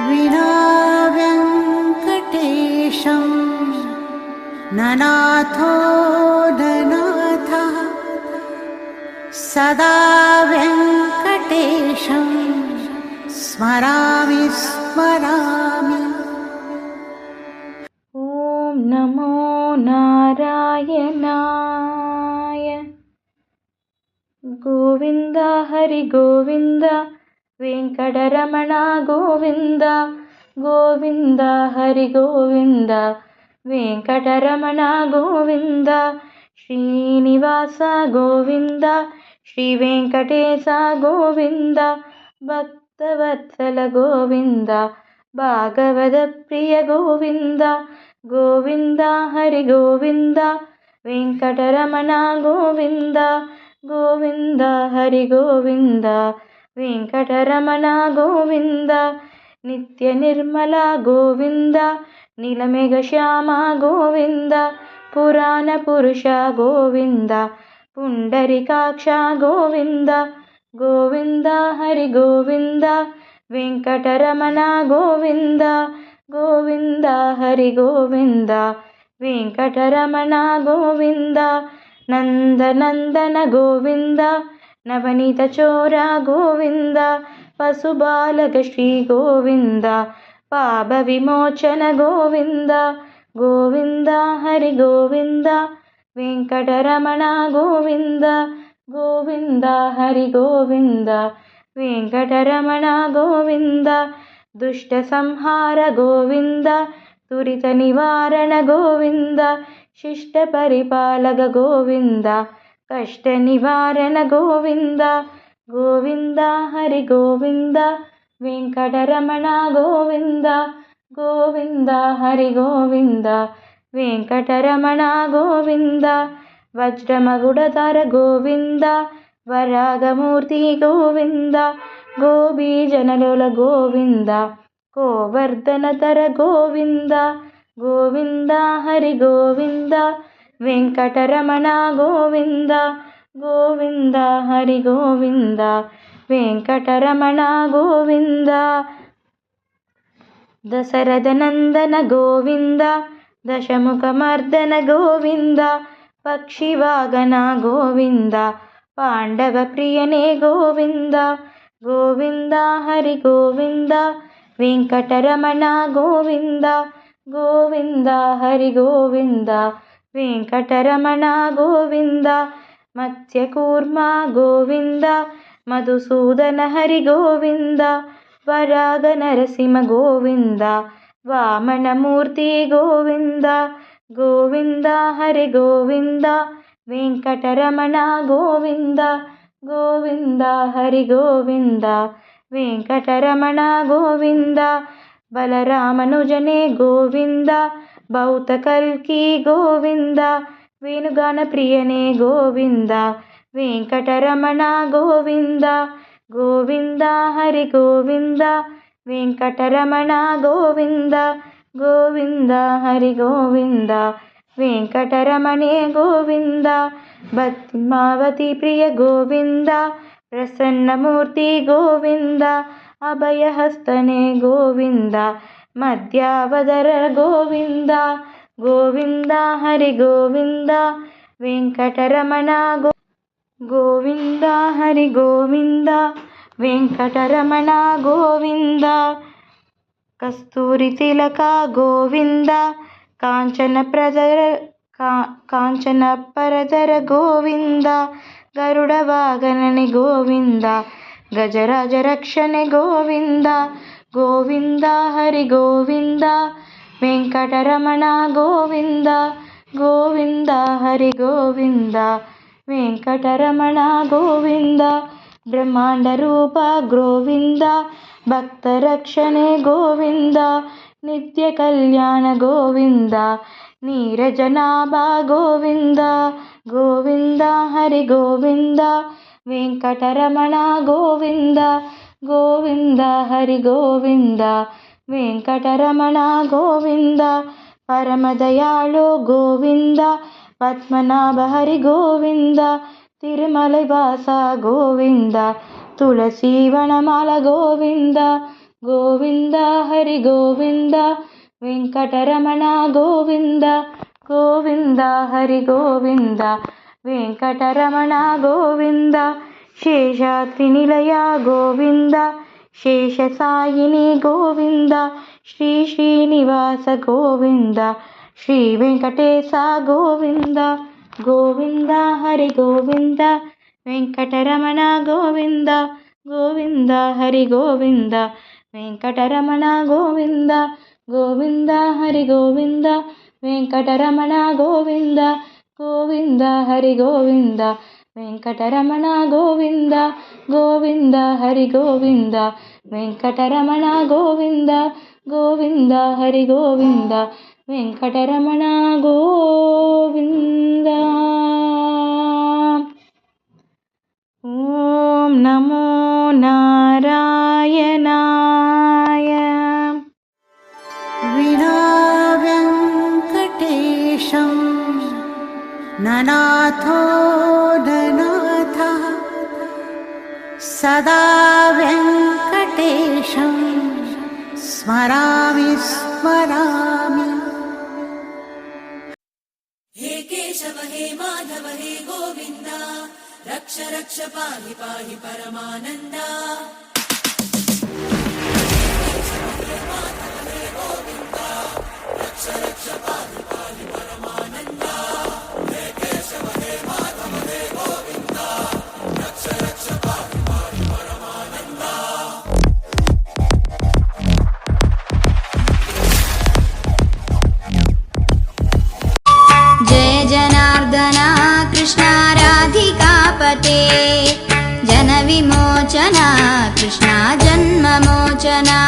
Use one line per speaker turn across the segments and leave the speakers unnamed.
विना व्यङ्कटेशं ननाथो ननाथः सदा व्यङ्कटेशं स्मरामि स्मरामि।
ॐ नमो नारायणाय। गोविन्द हरि गोविन्द वेङ्कटरमण गोविन्द गोविन्द हरि गोविन्द वेङ्कटरमण गोविन्द श्रीनिवास गोविन्द श्रीवेङ्कटेश गोविन्द भक्तवत्सल गोविन्द भागवतप्रिय गोविन्द गोविन्द हरि गोविन्द वेङ्कटरमण गोविन्द गोविन्द हरि गोविन्द वेङ्कटरमण गोविन्द नित्य निर्मल गोविन्द नीलमेघश्याम गोविन्द पुराण पुरुष गोविन्द पुण्डरीकाक्ष गोविन्द गोविन्द हरि गोविन्द वेङ्कटरमण गोविन्द गोविन्द हरि गोविन्द वेङ्कटरमण गोविन्द नन्दनन्दन गोविन्द नवनीत चोर गोविन्द पशुबालक श्री गोविन्द पाप विमोचन गोविन्द गोविन्द हरि गोविन्द वेङ्कटरमण गोविन्द गोविन्द हरि गोविन्द वेङ्कटरमण गोविन्द दुष्ट संहार गोविन्द दुरित निवारण गोविन्द शिष्ट परिपालक गोविन्द कष्ट निवारण गोविन्द गोविन्द हरि गोविन्द वेङ्कटरमण गोविन्द गोविन्द हरि गोविन्द वेङ्कटरमण गोविन्द वज्रमकुटधर गोविन्द वरागमूर्ति गोविन्द गोबीजनलोल गोविन्द गोवर्धनधर गोविन्द गोविन्द हरि गोविन्द वेङ्कटरमण गोविन्द गोविन्द हरि गोविन्द वेङ्कटरमण गोविन्द दशरथनन्दन गोविन्द दशमुखमर्दन गोविन्द पक्षिवागन गोविन्द पाण्डवप्रियने गोविन्द गोविन्द हरि गोविन्द वेङ्कटरमण गोविन्द गोविन्द हरि गोविन्द वेङ्कटरमण गोविन्द मत्स्यकूर्म गोविन्द मधुसूदन हरि गोविन्द वराग नरसिंह गोविन्द वामनमूर्ति गोविन्द गोविन्द हरि गोविन्द वेङ्कटरमण गोविन्द गोविन्द हरि गोविन्द वेङ्कटरमण गोविन्द बलरामनुजने गोविन्द भौतकल्की गोविन्द वेणुगानप्रियने गोविन्द वेङ्कटरमण गोविन्द गोविन्द हरि गोविन्द वेङ्कटरमण गोविन्द गोविन्द हरि गोविन्द वेङ्कटरमणे गोविन्द पद्मावती प्रिय गोविन्द प्रसन्नमूर्ति गोविन्द अभयहस्तने गोविन्द मध्यावदर गोविन्द गोविन्द हरि गोविन्द वेङ्कटरमण गोविन्द हरि गोविन्द वेङ्कटरमण गोविन्द कस्तूरी तिलक गोविन्द काञ्चनपरधर गोविन्द गरुडवाहनने गोविन्द गजराज रक्षणे गोविन्द गोविन्द हरि गोविन्द वेङ्कटरमण गोविन्द गोविन्द हरि गोविन्द वेङ्कटरमण गोविन्द ब्रह्माण्डरूप गोविन्द भक्तरक्षणे गोविन्द नित्यकल्याण गोविन्द नीरजनाभ गोविन्द गोविन्द हरि गोविन्द वेङ्कटरमण गोविन्द गोविन्द हरि गोविन्द वेङ्कटरमण गोविन्द परमदयाळु गोविन्द पद्मनाभ हरि गोविन्द तिरुमलै वास गोविन्द तुलसी वनमाल गोविन्द గోవింద హరి గోవింద వెంకటరమణ గోవింద గోవింద హరి గోవింద వెంకటరమణ గోవింద శేషాద్రి నిలయ గోవింద శేషసాయిని గోవింద శ్రీ శ్రీనివాస గోవింద శ్రీ వెంకటేశ గోవింద గోవింద హరి గోవింద వెంకటరమణ గోవింద గోవింద హరి గోవింద వెంకటరమణ గోవింద గోవింద హరి గోవింద వెంకటరమణ గోవింద గోవింద హరి గోవింద వెంకటరమణ గోవింద గోవింద హరి గోవింద వెంకటరమణ గోవింద గోవింద హరి గోవింద వెంకటరమణ గోవింద. ఓం నమో నారాయణాయ.
विना वेङ्कटेशं ननाथो ननाथः सदा वेङ्कटेशं स्मरामि स्मरामि.
हे केशव हे माधव हे गोविन्द रक्ष रक्ष पाहि पाहि परमानन्दा.
जय जनार्दना कृष्णा राधिकापते जनविमोचना कृष्णा जन्ममोचना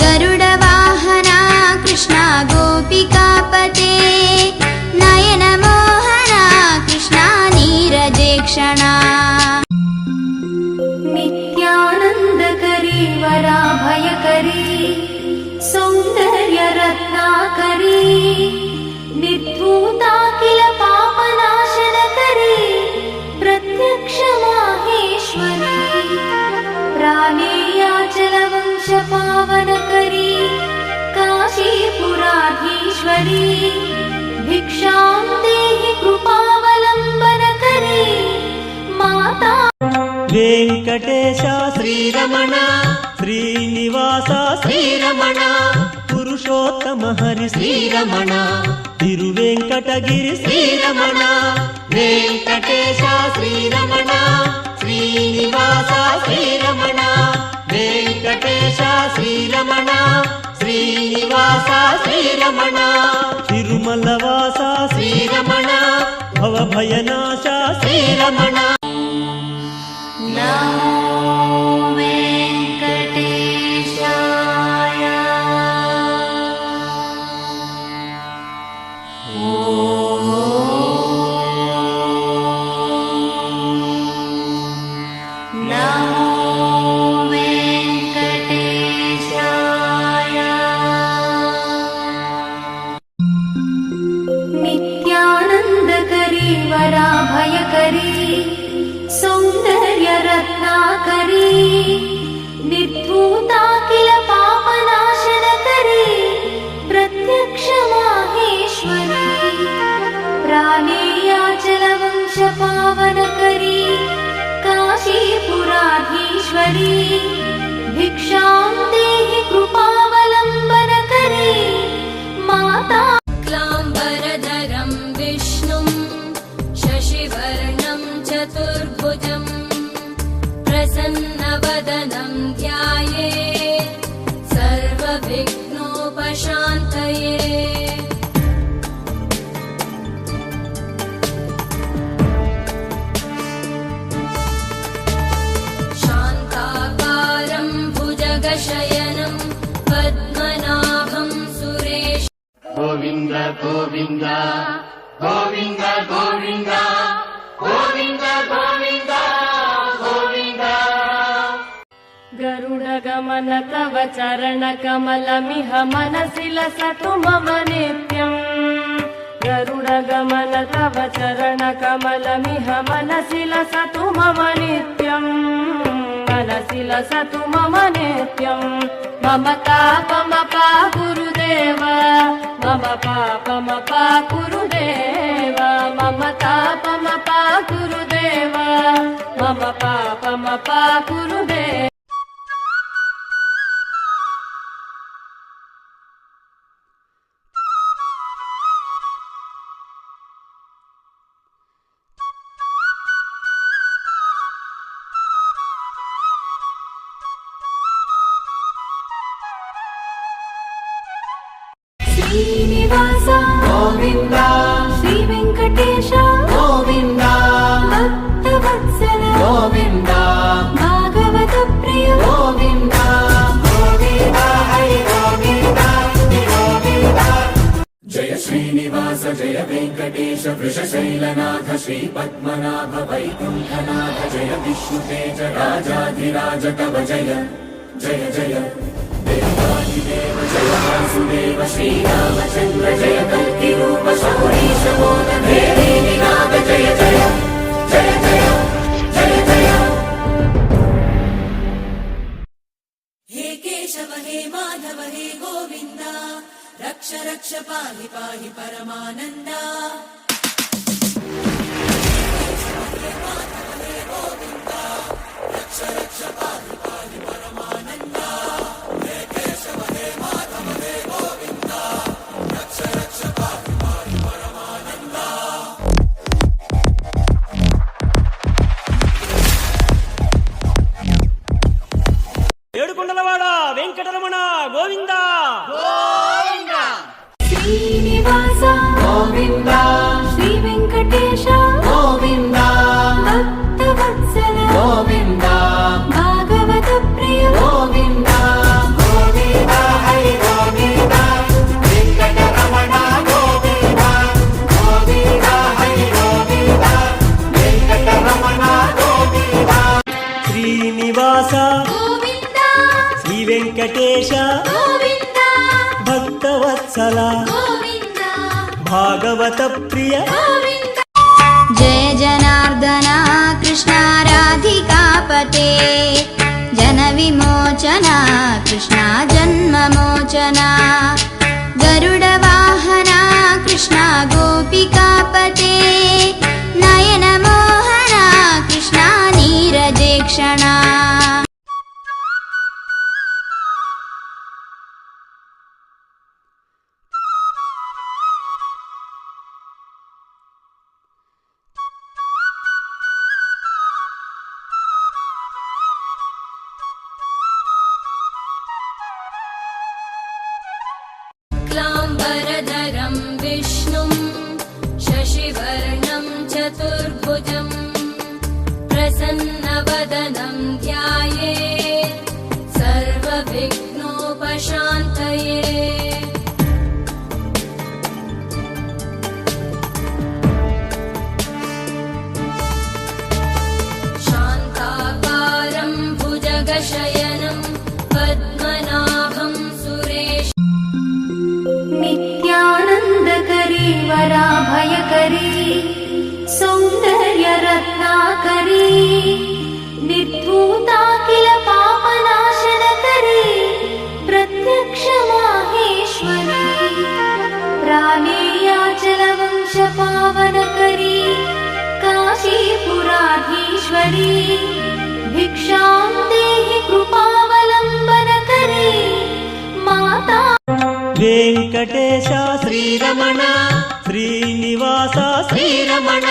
गरुडवाहना कृष्णा गोपिकापते नयनमोहना कृष्णा नीरजेक्षणा. नित्यानन्दकरी वराभयकरी सौन्दर्यरत्नाकरी निर्धूता किल पापनाशनकरी प्रत्यक्ष माहेश्वरी प्राणेयाचलवंश पावनकरी काशीपुराधीश्वरी भिक्षां देहि कृपावलम्बनकरी माता.
వెంకటేశ శ్రీరమణ శ్రీనివాస శ్రీరమణ పురుషోత్తమ హరి శ్రీరమణ తిరువెంకటగిరి శ్రీరమణ. వెంకటేశ శ్రీరమణ శ్రీనివాస శ్రీరమణ వెంకటేశ శ్రీరమణ శ్రీనివాస శ్రీరమణ తిరుమలవాస శ్రీరమణ భవభయనాశ శ్రీరమణ.
नमो वेङ्कटेशाय. नमो वेङ्कटेशाय. नित्यानन्दकरी वराभयकरी सौन्दर्यरत्नाकरी निर्धूता किल पापनाशनकरी प्रत्यक्ष माहेश्वरी प्राणेयाचलवंश पावनकरी काशीपुराधीश्वरी भिक्षां देहि कृपावलम्बनकरी माता. क्लाम्बरधरं विष्णुं शशिवर्णं चतुर्भुजं प्रसन्नवदनं ध्यायेत् सर्वविघ्नोपशान्तये. शान्ताकारं भुजगशयनं पद्मनाभं सुरेश.
गोविन्द गोविन्द गोविन्द गोविन्द गोविन्द गोविन्द गोविन्द.
गरुडगमन तव चरणकमलमिह मनसि लसतु मम नित्यम्. गरुडगमन तव चरणकमलमिह मनसि लसतु मम नित्यम्. मनसि लसतु मम नित्यं मम तापमपा गुरुदेव मम पापमपा गुरुदेव मम तापमपा गुरुदेव मम पापमपा गुरुदेव
శ్రీనివాస గోవింద శ్రీ వెంకటేశ గోవింద భక్తవత్సల గోవింద భాగవత ప్రియ గోవింద గోవింద హరి గోవింద గోవింద
జయ శ్రీనివాస జయ వెంకటేశ వృషశైలనాథ శ్రీ పద్మనాభ వైకుంఠనాథ జయ విష్ణుతేజ రాజాధిరాజ కవ జయ జయ జయ దేవాదిదేవ జయ వాసుదేవ శ్రీరామచంద్ర జయ కల్కి రూప శౌరీశ మోద దేవీ నినాద జయ జయ జయ జయ జయ జయ
हे केशव हे माधव हे गोविन्द रक्ष रक्ष पाहि पाहि परमानन्दा
ఏడుకొండలవాడ వెంకటరమణ గోవింద
శ్రీనివాస గోవింద శ్రీ వెంకటేశ గోవింద భక్తవత్సల గోవింద భాగవత ప్రియ గోవింద గోవింద హరి గోవింద వెంకటరమణ గోవింద గోవింద హరి గోవింద వెంకటరమణ గోవింద
శ్రీనివాస
గోవింద
శ్రీ వెంకటేశ
గోవింద
భక్తవత్సల
గోవింద
భాగవత ప్రియ
గోవింద
जय जनार्दना कृष्णा राधिकापते जनविमोचना कृष्णा जन्ममोचना गरुडवाहना कृष्णा गोपिकापते नयनमोहना कृष्णा नीरजेक्षणा
क्लाम्बरधरं विष्णुं शशिवर्णं चतुर्भुजं प्रसन्नवदनं ध्यायेत् सर्वविघ्नोपशान्तये शान्ताकारं भुजगशयनं पद्मनाभं सुरेश
नित्यानन्दकरी वराभयकरी सौन्दर्यरत्नाकरी निर्धूताखिल पापनाशनकरी प्रत्यक्षमाहेश्वरी प्राणेयाचलवंशपावनकरी काशीपुराधीश्वरी भिक्षां देहि कृपावलम्बनकरी माता
వెంకటేశ శ్రీరమణ శ్రీనివాస శ్రీరమణ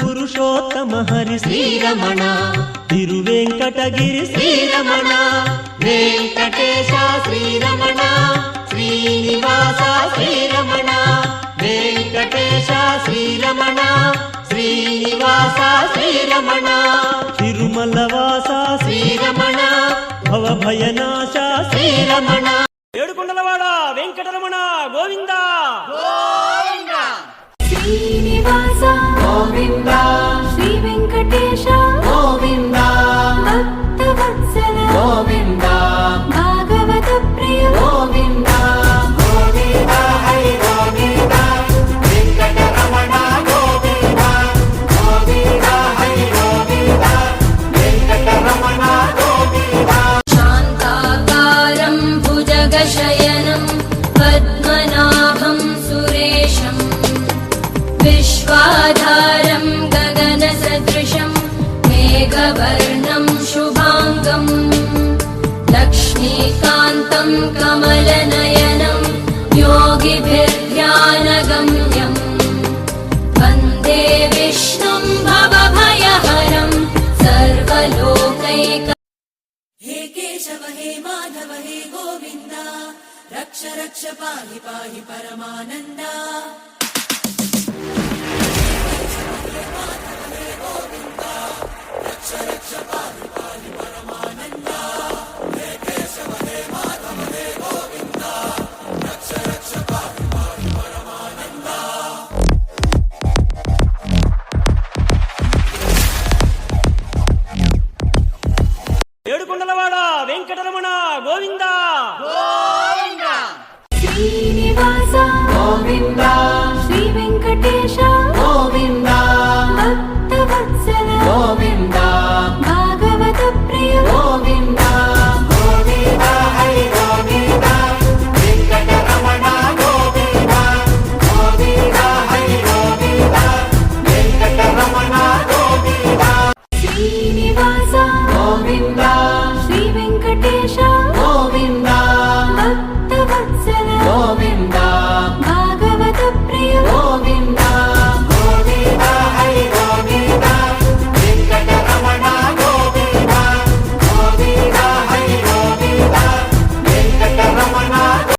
పురుషోత్తమ హరి శ్రీరమణ తిరువెంకటగిరి శ్రీరమణ వెంకటేశ శ్రీరమణ శ్రీనివాస శ్రీరమణ వెంకటేశ శ్రీరమణ శ్రీనివాస శ్రీరమణ తిరుమలవాస శ్రీరమణ భవభయనాశ శ్రీరమణ ఏడుకొండలవాడ వెంకటరమణ గోవింద
శ్రీనివాస గోవింద శ్రీ వెంకటేశ గోవింద భక్తవత్సల గోవింద భాగవత ప్రియ గోవింద గోవింద హరి గోవింద వెంకటరమణ గోవింద గోవింద హరి గోవింద వెంకటరమణ గోవింద
भुजगशयनं पद्मनाभं सुरेशम् विश्वाधारं गगनसदृशं मेघवर्णं शुभाङ्गम् लक्ष्मीकान्तं कमलनयनं योगिभिर्ध्यानगम्यम् वन्दे विष्णुं भवभयहरं सर्वलोकैक
हे केशव हे माधव हे गोविन्द रक्ष रक्ष पाहि पाहि परमानन्दा हे केशव हे माधव हे गोविन्द रक्ष रक्ष पाहि